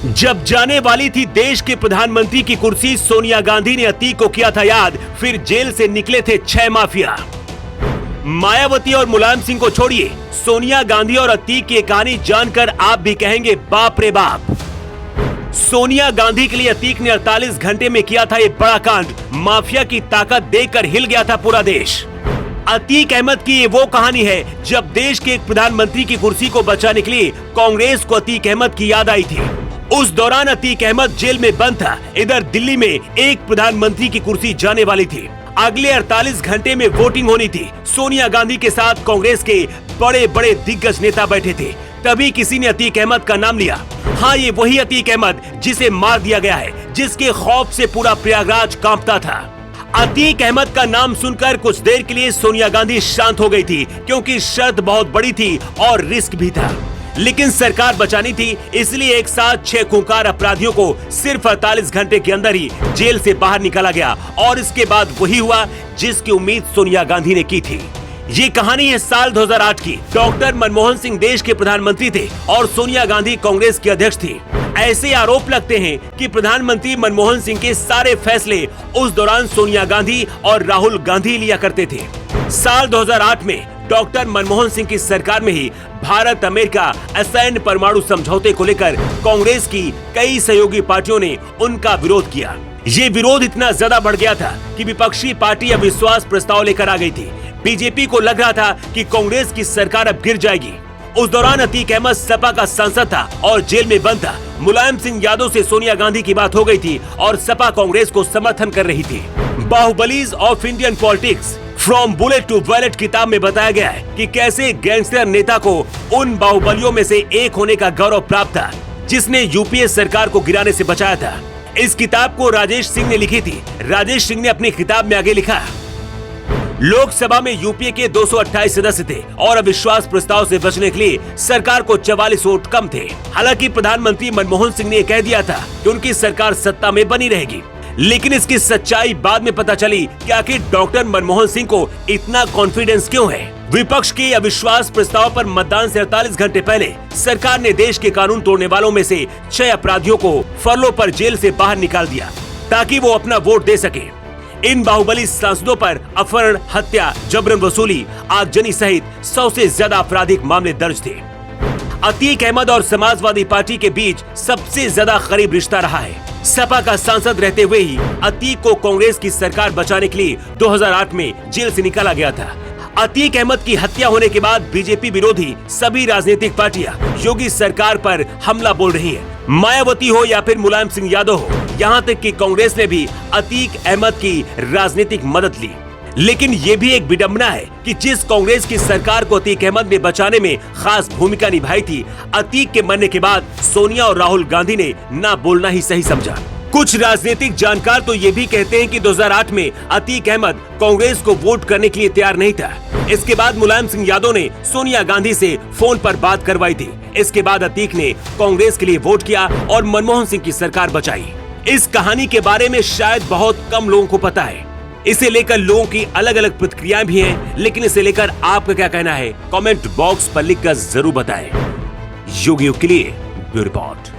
जब जाने वाली थी देश के प्रधानमंत्री की कुर्सी, सोनिया गांधी ने अतीक को किया था याद, फिर जेल से निकले थे 6 माफिया। मायावती और मुलायम सिंह को छोड़िए, सोनिया गांधी और अतीक की कहानी जानकर आप भी कहेंगे बाप रे बाप। सोनिया गांधी के लिए अतीक ने 48 घंटे में किया था ये बड़ा कांड। माफिया की ताकत देखकर हिल गया था पूरा देश। अतीक अहमद की ये वो कहानी है जब देश के एक प्रधानमंत्री की कुर्सी को बचाने के लिए कांग्रेस को अतीक अहमद की याद आई थी। उस दौरान अतीक अहमद जेल में बंद था। इधर दिल्ली में एक प्रधानमंत्री की कुर्सी जाने वाली थी। अगले 48 घंटे में वोटिंग होनी थी। सोनिया गांधी के साथ कांग्रेस के बड़े बड़े दिग्गज नेता बैठे थे। तभी किसी ने अतीक अहमद का नाम लिया। हाँ, ये वही अतीक अहमद जिसे मार दिया गया है, जिसके खौफ से पूरा प्रयागराज कांपता था। अतीक अहमद का नाम सुनकर कुछ देर के लिए सोनिया गांधी शांत हो गई थी, क्योंकि शर्त बहुत बड़ी थी और रिस्क भी था। लेकिन सरकार बचानी थी, इसलिए एक साथ 6 खूंखार अपराधियों को सिर्फ 48 घंटे के अंदर ही जेल से बाहर निकाला गया। और इसके बाद वही हुआ जिसकी उम्मीद सोनिया गांधी ने की थी। ये कहानी है साल 2008 की। डॉक्टर मनमोहन सिंह देश के प्रधानमंत्री थे और सोनिया गांधी कांग्रेस की अध्यक्ष थी। ऐसे आरोप लगते हैं कि प्रधानमंत्री मनमोहन सिंह के सारे फैसले उस दौरान सोनिया गांधी और राहुल गांधी लिया करते थे। साल 2008 में डॉक्टर मनमोहन सिंह की सरकार में ही भारत अमेरिका असैन्य परमाणु समझौते को लेकर कांग्रेस की कई सहयोगी पार्टियों ने उनका विरोध किया। ये विरोध इतना ज्यादा बढ़ गया था कि विपक्षी पार्टी अविश्वास प्रस्ताव लेकर आ गई थी। बीजेपी को लग रहा था कि कांग्रेस की सरकार अब गिर जाएगी। उस दौरान अतीक अहमद सपा का सांसद था और जेल में बंद था। मुलायम सिंह यादव से सोनिया गांधी की बात हो गई थी और सपा कांग्रेस को समर्थन कर रही थी। Bahubalis of Indian politics from bullet to wallet किताब में बताया गया है कि कैसे गैंगस्टर नेता को उन बाहुबलियों में से एक होने का गौरव प्राप्त था जिसने यूपीए सरकार को गिराने से बचाया था। इस किताब को राजेश सिंह ने लिखी थी। राजेश सिंह ने अपनी किताब में आगे लिखा, लोकसभा में यूपीए के 228 सदस्य थे और अविश्वास प्रस्ताव से बचने के लिए सरकार को 44 वोट कम थे। हालांकि प्रधानमंत्री मनमोहन सिंह ने कह दिया था कि उनकी सरकार सत्ता में बनी रहेगी, लेकिन इसकी सच्चाई बाद में पता चली कि आखिर डॉक्टर मनमोहन सिंह को इतना कॉन्फिडेंस क्यों है। विपक्ष के अविश्वास प्रस्ताव पर मतदान से 48 घंटे पहले सरकार ने देश के कानून तोड़ने वालों में से 6 अपराधियों को फरलो पर जेल से बाहर निकाल दिया ताकि वो अपना वोट दे सके। इन बाहुबली सांसदों पर अपहरण, हत्या, जबरन वसूली, आगजनी सहित 100 से ज्यादा आपराधिक मामले दर्ज थे। अतीक अहमद और समाजवादी पार्टी के बीच सबसे ज्यादा करीब रिश्ता रहा है। सपा का सांसद रहते हुए ही अतीक को कांग्रेस की सरकार बचाने के लिए 2008 में जेल से निकाला गया था। अतीक अहमद की हत्या होने के बाद बीजेपी विरोधी सभी राजनीतिक पार्टियां योगी सरकार पर हमला बोल रही हैं। मायावती हो या फिर मुलायम सिंह यादव हो, यहाँ तक कि कांग्रेस ने भी अतीक अहमद की राजनीतिक मदद ली। लेकिन ये भी एक विडंबना है कि जिस कांग्रेस की सरकार को अतीक अहमद ने बचाने में खास भूमिका निभाई थी, अतीक के मरने के बाद सोनिया और राहुल गांधी ने ना बोलना ही सही समझा। कुछ राजनीतिक जानकार तो ये भी कहते हैं कि 2008 में अतीक अहमद कांग्रेस को वोट करने के लिए तैयार नहीं था। इसके बाद मुलायम सिंह यादव ने सोनिया गांधी से फोन पर बात करवाई थी। इसके बाद अतीक ने कांग्रेस के लिए वोट किया और मनमोहन सिंह की सरकार बचाई। इस कहानी के बारे में शायद बहुत कम लोगों को पता है। इसे लेकर लोगों की अलग अलग प्रतिक्रियाएं भी हैं, लेकिन इसे लेकर आपका क्या कहना है कमेंट बॉक्स पर लिखकर जरूर बताएं। युग युग के लिए ब्यूरो रिपोर्ट।